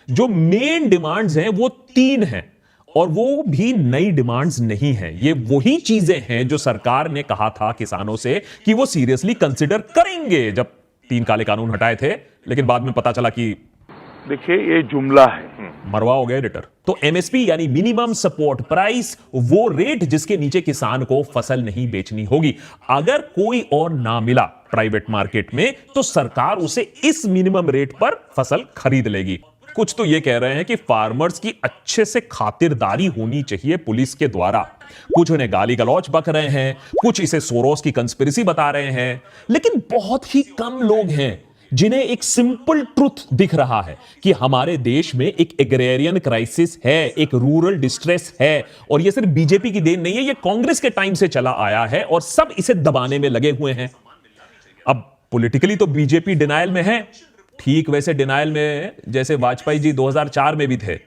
जो main demands हैं वो 3 हैं और वो भी नई डिमांड्स नहीं है। ये वही चीजें हैं जो सरकार ने कहा था किसानों से कि वो सीरियसली कंसिडर करेंगे जब 3 काले कानून हटाए थे, लेकिन बाद में पता चला कि देखिए ये जुमला है, मरवा हो गया एडिटर। तो एमएसपी यानी मिनिमम सपोर्ट प्राइस, वो रेट जिसके नीचे किसान को फसल नहीं बेचनी होगी। अगर कोई और ना मिला प्राइवेट मार्केट में तो सरकार उसे इस मिनिमम रेट पर फसल खरीद लेगी। कुछ तो ये कह रहे हैं कि फार्मर्स की अच्छे से खातिरदारी होनी चाहिए पुलिस के द्वारा। कुछ उन्हें गाली गलौज बक रहे हैं, कुछ इसे सोरोस की कंस्पिरेसी बता रहे हैं, लेकिन बहुत ही कम लोग हैं जिन्हें एक सिंपल ट्रुथ दिख रहा है कि हमारे देश में एक एग्रेरियन क्राइसिस है, एक रूरल डिस्ट्रेस है, और यह सिर्फ बीजेपी की देन नहीं है, यह कांग्रेस के टाइम से चला आया है और सब इसे दबाने में लगे हुए हैं। अब पॉलिटिकली तो बीजेपी डिनायल में है, ठीक वैसे डिनायल में जैसे वाजपेयी जी 2004 में भी थे।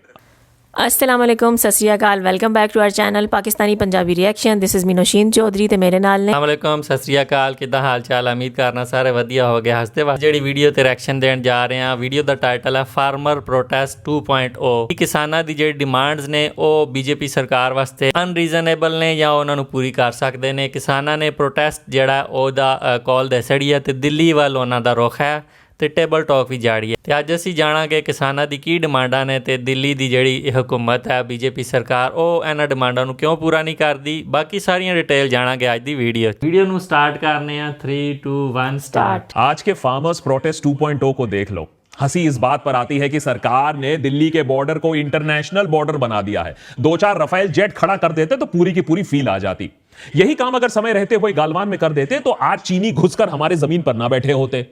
अस्सलाम वालेकुम, सत श्री अकाल, welcome back to our channel Pakistani Punjabi reaction. This is me Nausheen Chaudhry ते मेरे नाल ने। अस्सलाम वालेकुम, सत श्री अकाल, किदा हाल चाल? उम्मीद करना सारे वधिया हो गया। हसते वक्त ਜਿਹੜੀ ਵੀਡੀਓ ਤੇ ਰਿਐਕਸ਼ਨ ਦੇਣ ਜਾ ਰਹੇ ਹਾਂ, ਵੀਡੀਓ ਦਾ ਟਾਈਟਲ ਹੈ ਫਾਰਮਰ ਪ੍ਰੋਟੈਸਟ 2.0। ਕਿਸਾਨਾਂ ਦੀ ਜਿਹੜੀ ਡਿਮਾਂਡਸ ਨੇ ਉਹ ਬੀਜੇਪੀ ਸਰਕਾਰ ਵਾਸਤੇ ਅਨਰੀਜ਼ਨੇਬਲ ਨੇ ਜਾਂ ਉਹਨਾਂ ਨੂੰ ਪੂਰੀ ਕਰ ਸਕਦੇ ਨੇ। ਕਿਸਾਨਾਂ ਨੇ ਪ੍ਰੋਟੈਸਟ ਜਿਹੜਾ ਉਹਦਾ ਕਾਲ ਦੇ ਛੜੀ ਹੈ ਤੇ ਦਿੱਲੀ ਵੱਲ ਉਹਨਾਂ ਦਾ ਰੁਖ ਹੈ ਤੇ ਟੇਬਲ ਟਾਕ ਵੀ ਜਾਰੀ ਹੈ। ਤੇ ਅੱਜ ਅਸੀਂ ਜਾਣਾਂਗੇ ਕਿਸਾਨਾਂ ਦੀ ਕੀ ਡਿਮਾਂਡਾਂ ਨੇ ਤੇ ਦਿੱਲੀ ਦੀ ਜਿਹੜੀ ਹਕੂਮਤ ਹੈ ਬੀਜੇਪੀ ਸਰਕਾਰ ਉਹ ਇਹਨਾਂ ਡਿਮਾਂਡਾਂ ਨੂੰ ਕਿਉਂ ਪੂਰਾ नहीं करती। बाकी सारियां डिटेल जानांगे आज दी वीडियो ਨੂੰ स्टार्ट करने हैं। 3 2 1 स्टार्ट। आज के फार्मर्स प्रोटेस्ट 2.0 को देख लो। हंसी इस बात पर आती है कि सरकार ने दिल्ली के बॉर्डर को इंटरनेशनल बॉर्डर बना दिया है। 2-4 रफेल जेट खड़ा कर देते तो पूरी की पूरी फील आ जाती। यही काम अगर समय रहते हुए गालवान में कर देते तो आज चीनी घुसकर हमारे जमीन पर ना बैठे होते।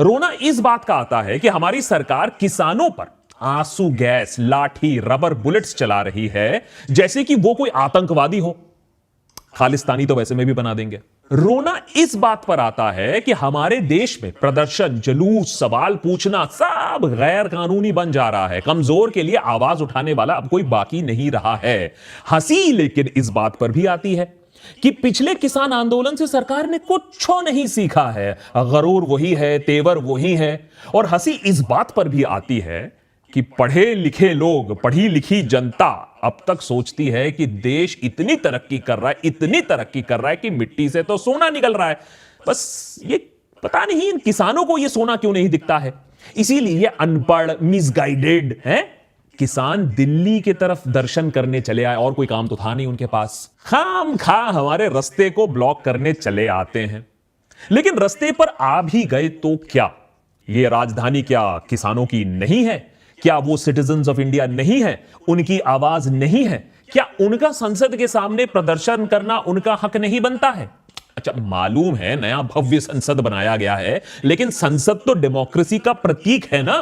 रोना इस बात का आता है कि हमारी सरकार किसानों पर आंसू गैस, लाठी, रबर बुलेट्स चला रही है जैसे कि वो कोई आतंकवादी हो। खालिस्तानी तो वैसे में भी बना देंगे। रोना इस बात पर आता है कि हमारे देश में प्रदर्शन, जुलूस, सवाल पूछना सब गैर कानूनी बन जा रहा है। कमजोर के लिए आवाज उठाने वाला अब कोई बाकी नहीं रहा है। हंसी लेकिन इस बात पर भी आती है कि पिछले किसान आंदोलन से सरकार ने कुछ नहीं सीखा है। गरूर वही है, तेवर वही है। और हंसी इस बात पर भी आती है कि पढ़े लिखे लोग, पढ़ी लिखी जनता अब तक सोचती है कि देश इतनी तरक्की कर रहा है, इतनी तरक्की कर रहा है कि मिट्टी से तो सोना निकल रहा है। बस ये पता नहीं इन किसानों को ये सोना क्यों नहीं दिखता है। इसीलिए अनपढ़, मिसगाइडेड है किसान दिल्ली की तरफ दर्शन करने चले आए, और कोई काम तो था नहीं उनके पास। खाम खा हमारे रास्ते को ब्लॉक करने चले आते हैं। लेकिन रास्ते पर आ भी गए तो क्या? ये राजधानी क्या किसानों की नहीं है? क्या वो सिटीजन्स ऑफ इंडिया नहीं है? उनकी आवाज नहीं है? क्या उनका संसद के सामने प्रदर्शन करना उनका हक नहीं बनता है? अच्छा, मालूम है नया भव्य संसद बनाया गया है, लेकिन संसद तो डेमोक्रेसी का प्रतीक है ना।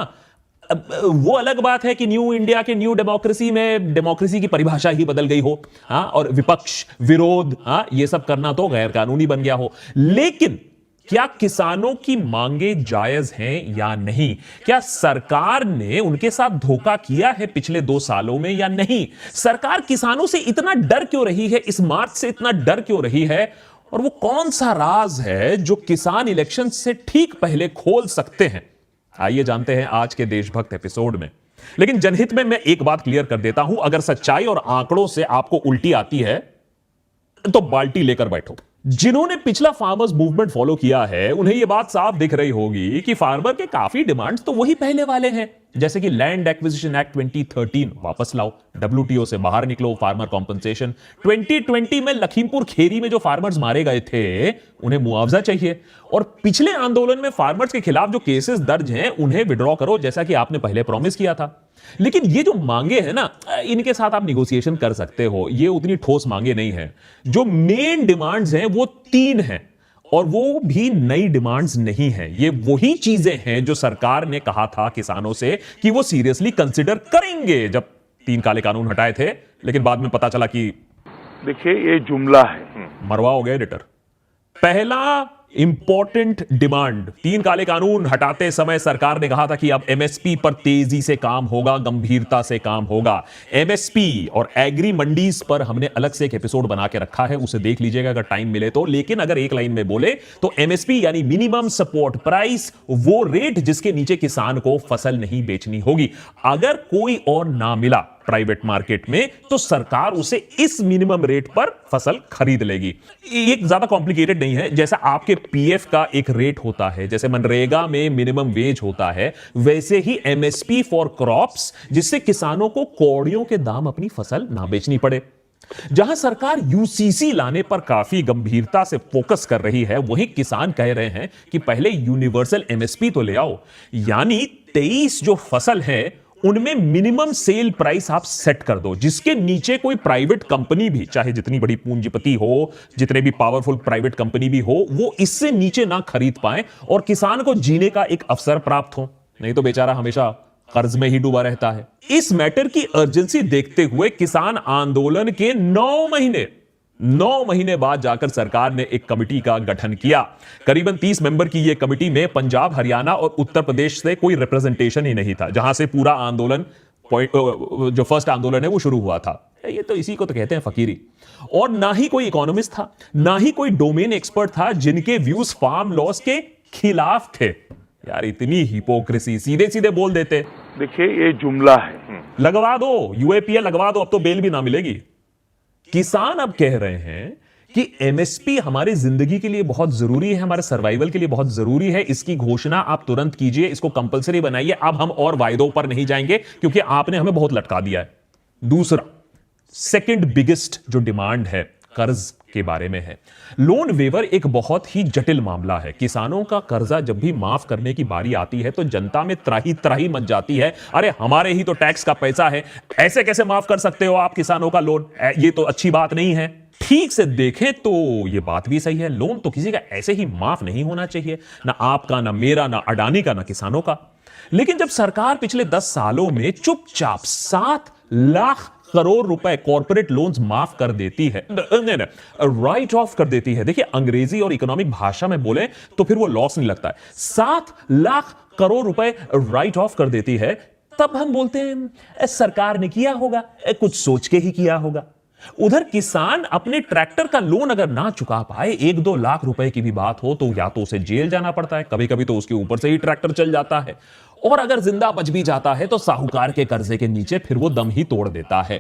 वो अलग बात है कि न्यू इंडिया के न्यू डेमोक्रेसी में डेमोक्रेसी की परिभाषा ही बदल गई हो, हाँ, और विपक्ष, विरोध, हाँ, ये सब करना तो गैर कानूनी बन गया हो। लेकिन क्या किसानों की मांगे जायज हैं या नहीं? क्या सरकार ने उनके साथ धोखा किया है पिछले 2 सालों में या नहीं? सरकार किसानों से इतना डर क्यों रही है? इस मार्च से इतना डर क्यों रही है? और वो कौन सा राज है जो किसान इलेक्शन से ठीक पहले खोल सकते हैं? आइए जानते हैं आज के देशभक्त एपिसोड में। लेकिन जनहित में मैं एक बात क्लियर कर देता हूं, अगर सच्चाई और आंकड़ों से आपको उल्टी आती है तो बाल्टी लेकर बैठो। जिन्होंने पिछला फार्मर्स मूवमेंट फॉलो किया है उन्हें यह बात साफ दिख रही होगी कि फार्मर के काफी डिमांड्स तो वही पहले वाले हैं, जैसे कि लैंड एक्विजिशन एक्ट 2013 वापस लाओ, WTO से बाहर निकलो, फार्मर कॉम्पनसेशन। 2020 में लखीमपुर खेरी में जो फार्मर्स मारे गए थे उन्हें मुआवजा चाहिए, और पिछले आंदोलन में फार्मर्स के खिलाफ जो केसेस दर्ज हैं उन्हें विड्रॉ करो, जैसा कि आपने पहले प्रॉमिस किया था। लेकिन ये जो मांगे हैं ना, इनके साथ आप निगोशिएशन कर सकते हो, ये उतनी ठोस मांगे नहीं है। जो मेन डिमांड्स हैं वो 3 हैं और वो भी नई डिमांड्स नहीं है। ये वही चीजें हैं जो सरकार ने कहा था किसानों से कि वो सीरियसली कंसिडर करेंगे जब 3 काले कानून हटाए थे, लेकिन बाद में पता चला कि देखिए ये जुमला है, मरवा हो गया एडिटर। पहला इंपॉर्टेंट डिमांड। 3 काले कानून हटाते समय सरकार ने कहा था कि अब एमएसपी पर तेजी से काम होगा, गंभीरता से काम होगा। एमएसपी और एग्री मंडीज पर हमने अलग से एक एपिसोड बना के रखा है, उसे देख लीजिएगा अगर टाइम मिले तो। लेकिन अगर एक लाइन में बोले तो एमएसपी यानी मिनिमम सपोर्ट प्राइस, वो रेट जिसके नीचे किसान को फसल नहीं बेचनी होगी। अगर कोई और ना मिला प्राइवेट मार्केट में तो सरकार उसे इस मिनिमम रेट पर फसल खरीद लेगी। ये ज्यादा कॉम्प्लिकेटेड नहीं है। जैसा आपके पीएफ का एक रेट होता है, जैसे मनरेगा में मिनिमम वेज होता है, वैसे ही एमएसपी फॉर क्रॉप्स, जिससे किसानों को कौड़ियों के दाम अपनी फसल ना बेचनी पड़े। जहां सरकार यूसीसी लाने पर काफी गंभीरता से फोकस कर रही है, वहीं किसान कह रहे हैं कि पहले यूनिवर्सल एमएसपी तो ले आओ। यानी 23 जो फसल है उनमें मिनिमम सेल प्राइस आप सेट कर दो, जिसके नीचे कोई प्राइवेट कंपनी भी, चाहे जितनी बड़ी पूंजीपति हो, जितने भी पावरफुल प्राइवेट कंपनी भी हो, वो इससे नीचे ना खरीद पाए और किसान को जीने का एक अवसर प्राप्त हो। नहीं तो बेचारा हमेशा कर्ज में ही डूबा रहता है। इस मैटर की अर्जेंसी देखते हुए किसान आंदोलन के 9 महीने बाद जाकर सरकार ने एक कमेटी का गठन किया। करीबन 30 मेंबर की यह कमेटी में पंजाब, हरियाणा और उत्तर प्रदेश से कोई रिप्रेजेंटेशन ही नहीं था, जहां से पूरा आंदोलन, जो फर्स्ट आंदोलन है वो शुरू हुआ था। ये तो इसी को तो कहते हैं फकीरी। और ना ही कोई इकोनॉमिस्ट था, ना ही कोई डोमेन एक्सपर्ट था जिनके व्यूज फार्म लॉस के खिलाफ थे। यार इतनी हिपोक्रेसी, सीधे सीधे बोल देते। देखिए ये जुमला है। लगवा दो यूएपीए, लगवा दो, अब तो बेल भी ना मिलेगी। किसान अब कह रहे हैं कि एमएसपी हमारी जिंदगी के लिए बहुत जरूरी है, हमारे सर्वाइवल के लिए बहुत जरूरी है। इसकी घोषणा आप तुरंत कीजिए, इसको कंपलसरी बनाइए। अब हम और वायदों पर नहीं जाएंगे क्योंकि आपने हमें बहुत लटका दिया है। दूसरा, सेकंड बिगेस्ट जो डिमांड है कर्ज के बारे में है। लोन वेवर एक बहुत ही जटिल मामला है। किसानों का कर्जा जब भी माफ करने की बारी आती है तो जनता में त्राही त्राही मच जाती है। अरे हमारे ही तो टैक्स का पैसा है, ऐसे कैसे माफ कर सकते हो आप किसानों का लोन? ये तो अच्छी बात नहीं है। ठीक से देखें तो यह बात भी सही है। लोन तो किसी का ऐसे ही माफ नहीं होना चाहिए, ना आपका, ना मेरा, ना अडानी का, ना किसानों का। लेकिन जब सरकार पिछले 10 सालों में चुपचाप 7 लाख करोड़ रुपए कॉर्पोरेट लोन्स माफ कर देती है, राइट ऑफ कर देती है। देखिए अंग्रेजी और इकोनॉमिक भाषा में बोले तो फिर वो लॉस नहीं लगता है। 7 लाख करोड़ रुपए राइट ऑफ कर देती है, तब हम बोलते हैं सरकार ने किया होगा, कुछ सोच के ही किया होगा। उधर किसान अपने ट्रैक्टर का लोन अगर ना चुका पाए, 1-2 लाख रुपए की भी बात हो, तो या तो उसे जेल जाना पड़ता है, कभी कभी तो उसके ऊपर से ही ट्रैक्टर चल जाता है, और अगर जिंदा बच भी जाता है तो साहूकार के कर्जे के नीचे फिर वो दम ही तोड़ देता है।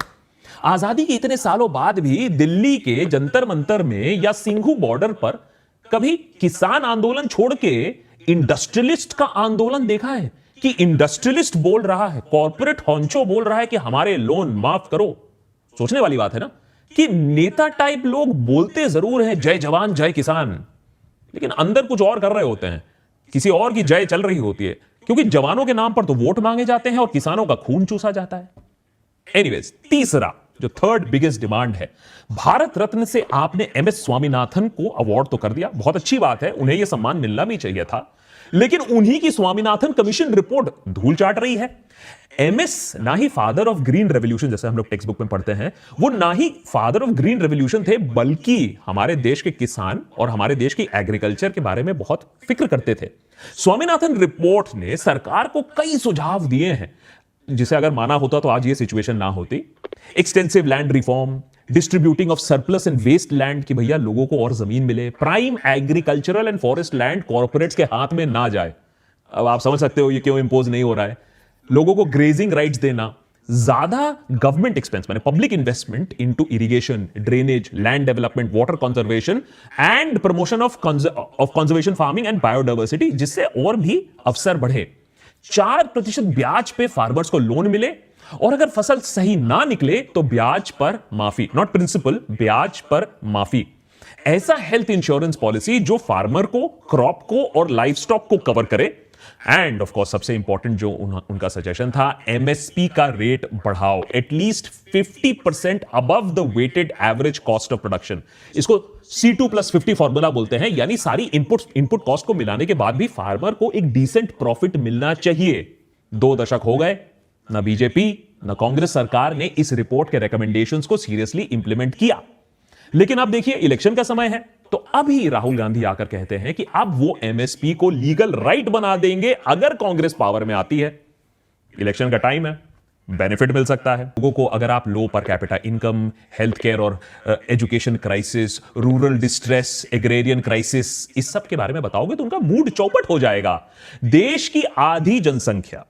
आजादी के इतने सालों बाद भी दिल्ली के जंतर मंतर में या सिंघू बॉर्डर पर कभी किसान आंदोलन छोड़ के इंडस्ट्रियलिस्ट का आंदोलन देखा है? कि इंडस्ट्रियलिस्ट बोल रहा है, कॉर्पोरेट हॉन्चो बोल रहा है कि हमारे लोन माफ करो। सोचने वाली बात है ना कि नेता टाइप लोग बोलते जरूर हैं जय जवान जय किसान, लेकिन अंदर कुछ और कर रहे होते हैं, किसी और की जय चल रही होती है, क्योंकि जवानों के नाम पर तो वोट मांगे जाते हैं और किसानों का खून चूसा जाता है। एनीवेज, तीसरा जो थर्ड बिगेस्ट डिमांड है, भारत रत्न से आपने एमएस स्वामीनाथन को अवार्ड तो कर दिया, बहुत अच्छी बात है, उन्हें यह सम्मान मिलना भी चाहिए था, लेकिन उन्हीं की स्वामीनाथन कमीशन रिपोर्ट धूल चाट रही है। एमएस ना ही फादर ऑफ ग्रीन रेवोल्यूशन, जैसे हम लोग टेक्स्ट बुक में पढ़ते हैं, वो ना ही फादर ऑफ ग्रीन रेवोल्यूशन थे, बल्कि हमारे देश के किसान और हमारे देश की एग्रीकल्चर के बारे में बहुत फिक्र करते थे। स्वामीनाथन रिपोर्ट ने सरकार को कई सुझाव दिए हैं, जिसे अगर माना होता तो आज ये सिचुएशन ना होती। Extensive land reform, distributing of surplus and waste land, कि भैया लोगों को और जमीन मिले, prime agricultural and forest land corporates के हाथ में ना जाए। अब आप समझ सकते हो ये क्यों इंपोज नहीं हो रहा है। लोगों को ग्रेजिंग राइट्स देना, ज्यादा गवर्नमेंट एक्सपेंस माने public investment into irrigation, drainage, land development, water conservation and promotion of conservation farming and biodiversity, जिससे और भी अवसर बढ़े। 4% ब्याज पे फार्मर्स को लोन मिले, और अगर फसल सही ना निकले तो ब्याज पर माफी, नॉट प्रिंसिपल, ब्याज पर माफी। ऐसा हेल्थ इंश्योरेंस पॉलिसी जो फार्मर को, क्रॉप को और लाइफ स्टॉक को कवर करे। एंड ऑफ कोर्स सबसे इंपॉर्टेंट जो उनका सजेशन था, एमएसपी का रेट बढ़ाओ, at least 50% above the weighted average cost of production. इसको C2+50 फॉर्मूला बोलते हैं, यानी सारी इनपुट कॉस्ट को मिलाने के बाद भी फार्मर को एक डिसेंट प्रॉफिट मिलना चाहिए। 2 दशक हो गए, ना बीजेपी ना कांग्रेस सरकार ने इस रिपोर्ट के रिकमेंडेशंस को सीरियसली इंप्लीमेंट किया। लेकिन अब देखिए इलेक्शन का समय है, तो अभी राहुल गांधी आकर कहते हैं कि अब वो एमएसपी को लीगल राइट बना देंगे अगर कांग्रेस पावर में आती है। इलेक्शन का टाइम है, बेनिफिट मिल सकता है लोगों को। अगर आप low per capita income, health care और education crisis, rural distress, agrarian crisis, इस सब के बारे में बताओगे तो उनका मूड चौपट हो जाएगा। देश की आधी जनसंख्या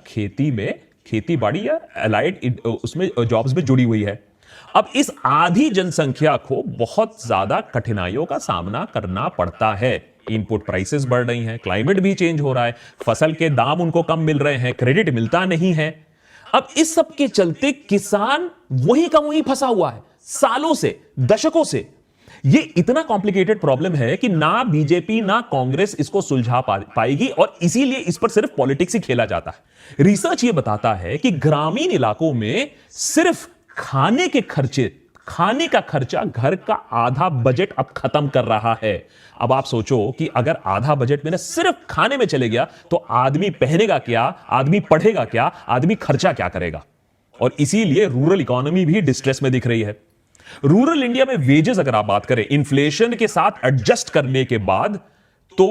खेती में, खेती बाड़ी या अलाइड उसमें जॉब्स में जुड़ी हुई है। अब इस आधी जनसंख्या को बहुत ज्यादा कठिनाइयों का सामना करना पड़ता है। इनपुट प्राइसेस बढ़ रही हैं, क्लाइमेट भी चेंज हो रहा है, फसल के दाम उनको कम मिल रहे हैं, क्रेडिट मिलता नहीं है। अब इस सब के चलते किसान वही का वही फंसा हुआ है सालों से, दशकों से। ये इतना कॉम्प्लिकेटेड प्रॉब्लम है कि ना बीजेपी ना कांग्रेस इसको सुलझा पाएगी और इसीलिए इस पर सिर्फ पॉलिटिक्स ही खेला जाता है। रिसर्च ये बताता है कि ग्रामीण इलाकों में सिर्फ खाने का खर्चा घर का आधा बजट अब खत्म कर रहा है। अब आप सोचो कि अगर आधा बजट मेरा सिर्फ खाने में चले गया तो आदमी पहनेगा क्या, आदमी पढ़ेगा क्या, आदमी खर्चा क्या करेगा। और इसीलिए रूरल इकोनॉमी भी डिस्ट्रेस में दिख रही है। रूरल इंडिया में वेजेस अगर आप बात करें इन्फ्लेशन के साथ एडजस्ट करने के बाद, तो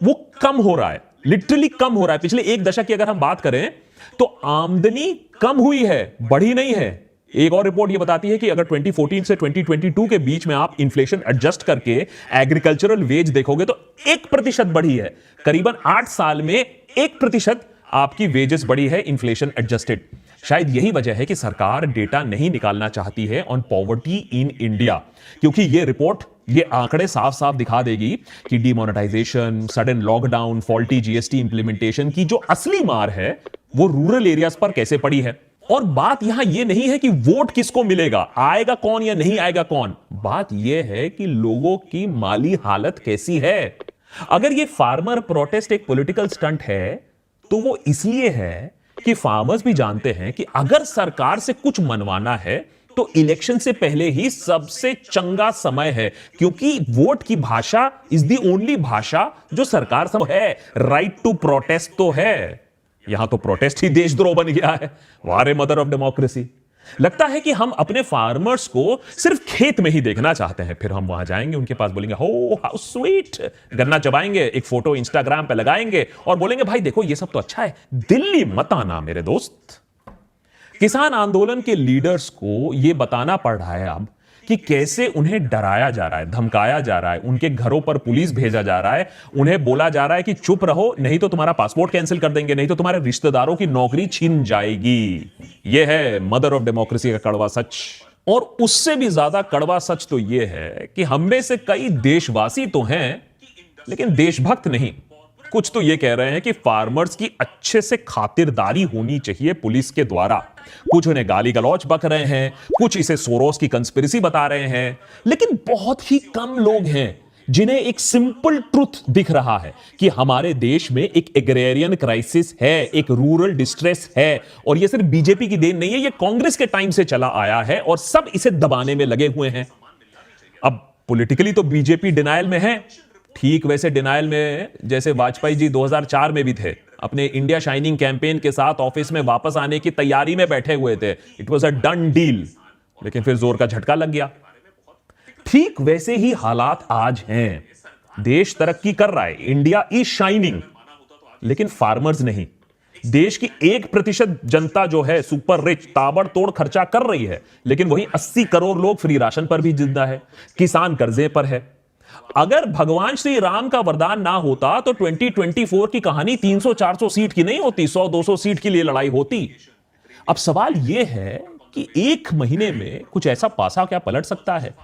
वो कम हो रहा है, लिटरली कम हो रहा है। पिछले एक दशक की अगर हम बात करें तो आमदनी कम हुई है, बढ़ी नहीं है। एक और रिपोर्ट यह बताती है कि अगर 2014 से 2022 के बीच में आप इन्फ्लेशन एडजस्ट करके एग्रीकल्चरल वेज देखोगे तो 1% बढ़ी है। करीबन 8 साल में 1% आपकी वेजेस बढ़ी है इन्फ्लेशन एडजस्टेड। शायद यही वजह है कि सरकार डेटा नहीं निकालना चाहती है ऑन पॉवर्टी इन इंडिया, क्योंकि यह रिपोर्ट, ये आंकड़े साफ साफ दिखा देगी कि demonetisation, sudden lockdown, faulty GST implementation की जो असली मार है वो रूरल एरियाज पर कैसे पड़ी है। और बात यहां यह नहीं है कि वोट किसको मिलेगा, आएगा कौन या नहीं आएगा कौन, बात यह है कि लोगों की माली हालत कैसी है। अगर यह फार्मर प्रोटेस्ट एक पॉलिटिकल स्टंट है तो वो इसलिए है कि फार्मर्स भी जानते हैं कि अगर सरकार से कुछ मनवाना है तो इलेक्शन से पहले ही सबसे चंगा समय है, क्योंकि वोट की भाषा इज द ओनली भाषा जो सरकार सब है। राइट टू प्रोटेस्ट तो है, यहां तो प्रोटेस्ट ही देशद्रोह बन गया है। वारे मदर ऑफ डेमोक्रेसी। लगता है कि हम अपने फार्मर्स को सिर्फ खेत में ही देखना चाहते हैं, फिर हम वहां जाएंगे, उनके पास बोलेंगे हो हाउ स्वीट, गन्ना चबाएंगे, एक फोटो इंस्टाग्राम पे लगाएंगे और बोलेंगे भाई देखो ये सब तो अच्छा है, दिल्ली मत आना मेरे दोस्त। किसान आंदोलन के लीडर्स को यह बताना पड़ रहा है अब कि कैसे उन्हें डराया जा रहा है, धमकाया जा रहा है, उनके घरों पर पुलिस भेजा जा रहा है, उन्हें बोला जा रहा है कि चुप रहो नहीं तो तुम्हारा पासपोर्ट कैंसिल कर देंगे, नहीं तो तुम्हारे रिश्तेदारों की नौकरी छीन जाएगी। यह है मदर ऑफ डेमोक्रेसी का कड़वा सच। और उससे भी ज्यादा कड़वा सच तो यह है कि हम में से कई देशवासी तो हैं लेकिन देशभक्त नहीं। कुछ तो यह कह रहे हैं कि फार्मर्स की अच्छे से खातिरदारी होनी चाहिए पुलिस के द्वारा। कुछ उन्हें गाली गलौच बक रहे हैं, कुछ इसे सोरोस की कंस्पिरेसी बता रहे हैं, लेकिन बहुत ही कम लोग हैं जिन्हें एक सिंपल ट्रुथ दिख रहा है कि हमारे देश में एक एग्रेरियन क्राइसिस है, एक रूरल डिस्ट्रेस है। और यह सिर्फ बीजेपी की देन नहीं है, यह कांग्रेस के टाइम से चला आया है और सब इसे दबाने में लगे हुए हैं। अब पॉलिटिकली तो बीजेपी डिनायल में है, ठीक वैसे डिनायल में जैसे वाजपेयी जी 2004 में भी थे, अपने इंडिया शाइनिंग कैंपेन के साथ ऑफिस में वापस आने की तैयारी में बैठे हुए थे। It was a done deal, लेकिन फिर जोर का झटका लग गया। ठीक वैसे ही हालात आज हैं। देश तरक्की कर रहा है, इंडिया इज शाइनिंग, लेकिन फार्मर्स नहीं। देश की 1% जनता जो है सुपर रिच, ताबड़तोड़ खर्चा कर रही है, लेकिन वही 80 करोड़ लोग फ्री राशन पर भी जिंदा है, किसान कर्जे पर है। अगर भगवान श्री राम का वरदान ना होता तो 2024 की कहानी 300-400 सीट की नहीं होती, 100-200 सीट के लिए लड़ाई होती। अब सवाल यह है कि एक महीने में कुछ ऐसा पासा क्या पलट सकता है?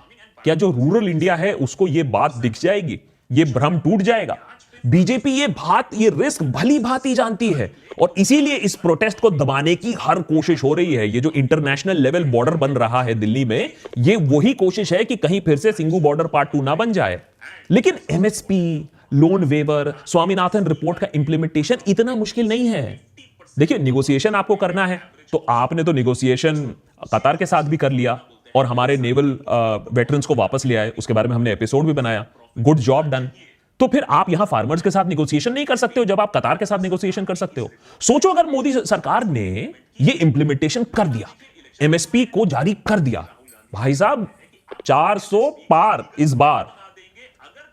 क्या जो रूरल इंडिया है उसको यह बात दिख जाएगी, यह भ्रम टूट जाएगा? बीजेपी ये रिस्क भली भांति जानती है और इसीलिए इस प्रोटेस्ट को दबाने की हर कोशिश हो रही है। ये जो इंटरनेशनल लेवल बॉर्डर बन रहा है दिल्ली में, ये वही कोशिश है कि कहीं फिर से सिंगू बॉर्डर पार्ट 2 ना बन जाए। लेकिन MSP, loan waiver, Swaminathan report का इंप्लीमेंटेशन इतना मुश्किल नहीं है। देखिए, निगोसिएशन आपको करना है तो आपने तो निगोसिएशन कतार के साथ भी कर लिया और हमारे नेवल वेटरन्स को वापस ले आए, उसके बारे में हमने एपिसोड भी बनाया। Good job done. तो फिर आप यहां फार्मर्स के साथ निगोसिएशन नहीं कर सकते हो जब आप कतार के साथ निगोसिएशन कर सकते हो? सोचो अगर मोदी सरकार ने यह इंप्लीमेंटेशन कर दिया, एमएसपी को जारी कर दिया, भाई साहब 400 पार इस बार।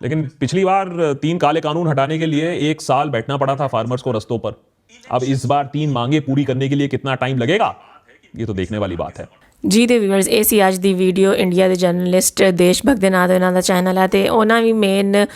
लेकिन पिछली बार 3 काले कानून हटाने के लिए 1 साल बैठना पड़ा था फार्मर्स को रस्तों पर। अब इस बार 3 मांगे पूरी करने के लिए कितना टाइम लगेगा, ये तो ਦੇਖਣੇ ਵਾਲੀ ਬਾਤ ਹੈ। ਜੀ ਦੇ ਵਿਊਅਰਸ, ਇਹ ਸੀ ਅੱਜ ਦੀ ਵੀਡੀਓ ਇੰਡੀਆ ਦੇ ਜਰਨਲਿਸਟ ਦੇਸ਼ ਭਗਤ ਦੇ ਨਾਂ ਦੇ ਉਹਨਾਂ ਦਾ ਚੈਨਲ ਹੈ ਤੇ ਉਹਨਾਂ ਵੀ ਮੇਨ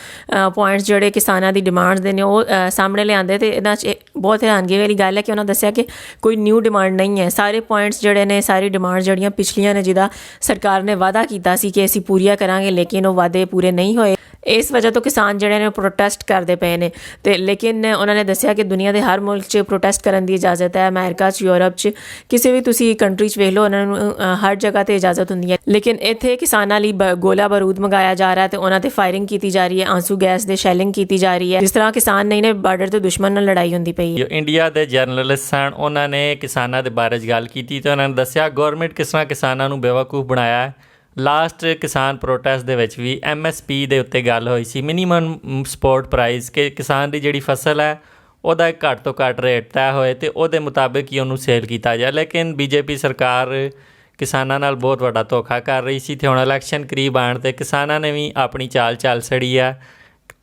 ਪੁਆਇੰਟਸ ਜਿਹੜੇ ਕਿਸਾਨਾਂ ਦੀ ਡਿਮਾਂਡਸ ਦੇ ਨੇ ਉਹ ਸਾਹਮਣੇ ਲਿਆਂਦੇ ਤੇ ਇਹਨਾਂ 'ਚ ਬਹੁਤ ਹੈਰਾਨਗੀ ਵਾਲੀ ਗੱਲ ਹੈ ਕਿ ਉਹਨਾਂ ਦੱਸਿਆ ਕਿ ਕੋਈ ਨਿਊ ਡਿਮਾਂਡ ਨਹੀਂ ਹੈ। ਸਾਰੇ ਪੁਆਇੰਟਸ ਜਿਹੜੇ ਨੇ, ਸਾਰੀ ਡਿਮਾਂਡ ਜਿਹੜੀਆਂ ਪਿਛਲੀਆਂ ਨੇ, ਜਿਹਦਾ ਸਰਕਾਰ ਨੇ ਵਾਅਦਾ ਕੀਤਾ ਸੀ ਕਿ ਅਸੀਂ ਪੂਰੀਆਂ ਕਰਾਂਗੇ, ਲੇਕਿਨ ਉਹ ਵਾਅਦੇ ਪੂਰੇ ਨਹੀਂ ਹੋਏ। ਇਸ ਵਜ੍ਹਾ ਤੋਂ ਕਿਸਾਨ ਜਿਹੜੇ ਨੇ ਪ੍ਰੋਟੈਸਟ ਕਰਦੇ ਪਏ ਨੇ ਤੇ ਲੇਕਿਨ ਉਹਨਾਂ ਨੇ ਦੱਸਿਆ ਕਿ ਦੁਨੀਆ ਦੇ ਹਰ ਮੁਲਕ 'ਚ ਪ੍ਰੋਟੈਸਟ ਕਰਨ ਦੀ ਇਜਾਜ਼ਤ ਹੈ। ਅਮਰੀਕਾ 'ਚ, ਯੂਰਪ 'ਚ, ਕਿਸੇ ਵੀ ਤੁਸੀਂ ਕੰਟਰੀ 'ਚ ਵੇਖ ਲਓ, ਉਹਨਾਂ ਨੂੰ ਹਰ ਜਗ੍ਹਾ ਤੇ ਇਜਾਜ਼ਤ ਹੁੰਦੀ ਹੈ। ਲੇਕਿਨ ਇੱਥੇ ਕਿਸਾਨਾਂ ਲਈ ਗੋਲਾ ਬਾਰੂਦ ਮੰਗਾਇਆ ਜਾ ਰਿਹਾ ਤੇ ਉਹਨਾਂ ਤੇ ਫਾਇਰਿੰਗ ਕੀਤੀ ਜਾ ਰਹੀ ਹੈ, ਆਂਸੂ ਗੈਸ ਦੇ ਸ਼ੈਲਿੰਗ ਕੀਤੀ ਜਾ ਰਹੀ ਹੈ, ਜਿਸ ਤਰ੍ਹਾਂ ਕਿਸਾਨ ਨਹੀਂ ਨੇ ਬਾਰਡਰ ਤੇ ਦੁਸ਼ਮਣ ਨਾਲ ਲੜਾਈ ਹੁੰਦੀ ਪਈ ਹੈ। ਇੰਡੀਆ ਦੇ ਜਰਨਲਿਸਟ ਸਨ, ਉਹਨਾਂ ਨੇ ਕਿਸਾਨਾਂ ਦੇ ਬਾਰੇ 'ਚ ਗੱਲ ਕੀਤੀ ਤੇ ਉਹਨਾਂ ਨੇ ਦੱਸਿਆ ਗਵਰਨਮੈਂਟ ਕਿਸ ਤਰ੍ਹਾਂ ਕਿਸਾਨਾਂ ਨੂੰ ਬੇਵਕੂਫ ਬਣਾਇਆ ਹੈ। ਲਾਸਟ ਕਿਸਾਨ ਪ੍ਰੋਟੈਸਟ ਦੇ ਵਿੱਚ ਵੀ MSP ਦੇ ਉੱਤੇ ਗੱਲ ਹੋਈ ਸੀ, ਮਿਨੀਮਮ ਸਪੋਰਟ ਪ੍ਰਾਈਸ, ਕਿ ਕਿਸਾਨ ਦੀ ਜਿਹੜੀ ਫਸਲ ਹੈ ਉਹਦਾ ਇੱਕ ਘੱਟ ਤੋਂ ਘੱਟ ਰੇਟ ਤੈਅ ਹੋਏ ਤੇ ਉਹਦੇ ਮੁਤਾਬਿਕ ਹੀ ਉਹਨੂੰ ਸੇਲ ਕੀਤਾ ਜਾਏ। ਲੇਕਿਨ BJP ਸਰਕਾਰ ਕਿਸਾਨਾਂ ਨਾਲ ਬਹੁਤ ਵੱਡਾ ਧੋਖਾ ਕਰ ਰਹੀ ਸੀ ਤੇ ਹੁਣ ਇਲੈਕਸ਼ਨ ਕਰੀਬ ਆਉਣ 'ਤੇ ਕਿਸਾਨਾਂ ਨੇ ਵੀ ਆਪਣੀ ਚਾਲ ਚੱਲ ਛੜੀ ਆ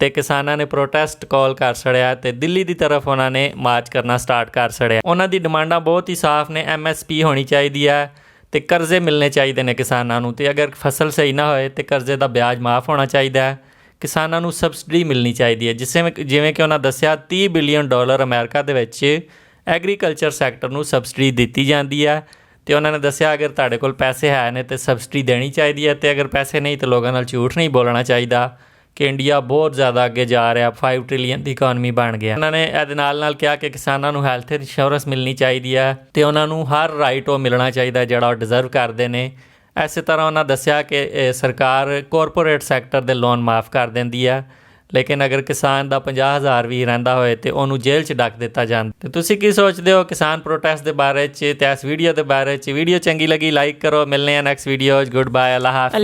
ਤੇ ਕਿਸਾਨਾਂ ਨੇ ਪ੍ਰੋਟੈਸਟ ਕਾਲ ਕਰ ਛੜਿਆ ਤੇ ਦਿੱਲੀ ਦੀ ਤਰਫ ਉਹਨਾਂ ਨੇ ਮਾਰਚ ਕਰਨਾ ਸਟਾਰਟ ਕਰ ਛੜਿਆ। ਉਹਨਾਂ ਦੀ ਡਿਮਾਂਡਾਂ ਬਹੁਤ ਹੀ ਸਾਫ਼ ਨੇ, MSP ਹੋਣੀ ਚਾਹੀਦੀ ਹੈ ਤੇ ਕਰਜ਼ੇ ਮਿਲਣੇ ਚਾਹੀਦੇ ਨੇ ਕਿਸਾਨਾਂ ਨੂੰ, ਤੇ ਅਗਰ ਫਸਲ ਸਹੀ ਨਾ ਹੋਏ ਤੇ ਕਰਜ਼ੇ ਦਾ ਵਿਆਜ ਮਾਫ ਹੋਣਾ ਚਾਹੀਦਾ ਹੈ। ਕਿਸਾਨਾਂ ਨੂੰ ਸਬਸਿਡੀ ਮਿਲਣੀ ਚਾਹੀਦੀ ਹੈ, ਜਿਵੇਂ ਕਿ ਉਹਨਾਂ ਦੱਸਿਆ $30 ਬਿਲੀਅਨ ਅਮਰੀਕਾ ਦੇ ਵਿੱਚ ਐਗਰੀਕਲਚਰ ਸੈਕਟਰ ਨੂੰ ਸਬਸਿਡੀ ਦਿੱਤੀ ਜਾਂਦੀ ਹੈ। ਤੇ ਉਹਨਾਂ ਨੇ ਦੱਸਿਆ ਅਗਰ ਤੁਹਾਡੇ ਕੋਲ ਪੈਸੇ ਹੈ ਨੇ ਤੇ ਸਬਸਿਡੀ ਦੇਣੀ ਚਾਹੀਦੀ ਹੈ, ਤੇ ਅਗਰ ਪੈਸੇ ਨਹੀਂ ਤਾਂ ਲੋਕਾਂ ਨਾਲ ਝੂਠ ਨਹੀਂ ਬੋਲਣਾ ਚਾਹੀਦਾ ਕਿ ਇੰਡੀਆ ਬਹੁਤ ਜ਼ਿਆਦਾ ਅੱਗੇ ਜਾ ਰਿਹਾ, 5 ਟ੍ਰਿਲੀਅਨ ਦੀ ਇਕਨੋਮੀ ਬਣ ਗਿਆ। ਉਹਨਾਂ ਨੇ ਇਹਦੇ ਨਾਲ ਕਿਹਾ ਕਿ ਕਿਸਾਨਾਂ ਨੂੰ ਹੈਲਥ ਇੰਸ਼ੋਰੈਂਸ ਮਿਲਣੀ ਚਾਹੀਦੀ ਹੈ ਤੇ ਉਹਨਾਂ ਨੂੰ ਹਰ ਰਾਈਟ ਉਹ ਮਿਲਣਾ ਚਾਹੀਦਾ ਜਿਹੜਾ ਉਹ ਡਿਜ਼ਰਵ ਕਰਦੇ ਨੇ। ਇਸੇ ਤਰ੍ਹਾਂ ਉਹਨਾਂ ਦੱਸਿਆ ਕਿ ਸਰਕਾਰ ਕਾਰਪੋਰੇਟ ਸੈਕਟਰ ਦੇ ਲੋਨ ਮਾਫ ਕਰ ਦਿੰਦੀ ਹੈ, ਲੇਕਿਨ ਅਗਰ ਕਿਸਾਨ ਦਾ 50,000 ਵੀ ਰਹਿੰਦਾ ਹੋਏ ਤੇ ਉਹਨੂੰ ਜੇਲ੍ਹ 'ਚ ਡੱਕ ਦਿੱਤਾ ਜਾਂਦਾ। ਤੇ ਤੁਸੀਂ ਕੀ ਸੋਚਦੇ ਹੋ ਕਿਸਾਨ ਪ੍ਰੋਟੈਸਟ ਦੇ ਬਾਰੇ 'ਚ ਤੇ ਇਸ ਵੀਡੀਓ ਦੇ ਬਾਰੇ 'ਚ? ਵੀਡੀਓ ਚੰਗੀ ਲੱਗੀ ਲਾਈਕ ਕਰੋ। ਮਿਲਨੇ ਆ ਨੈਕਸਟ ਵੀਡੀਓ। ਗੁੱਡ ਬਾਏ, ਅੱਲਾ ਹਾਫਿਜ਼।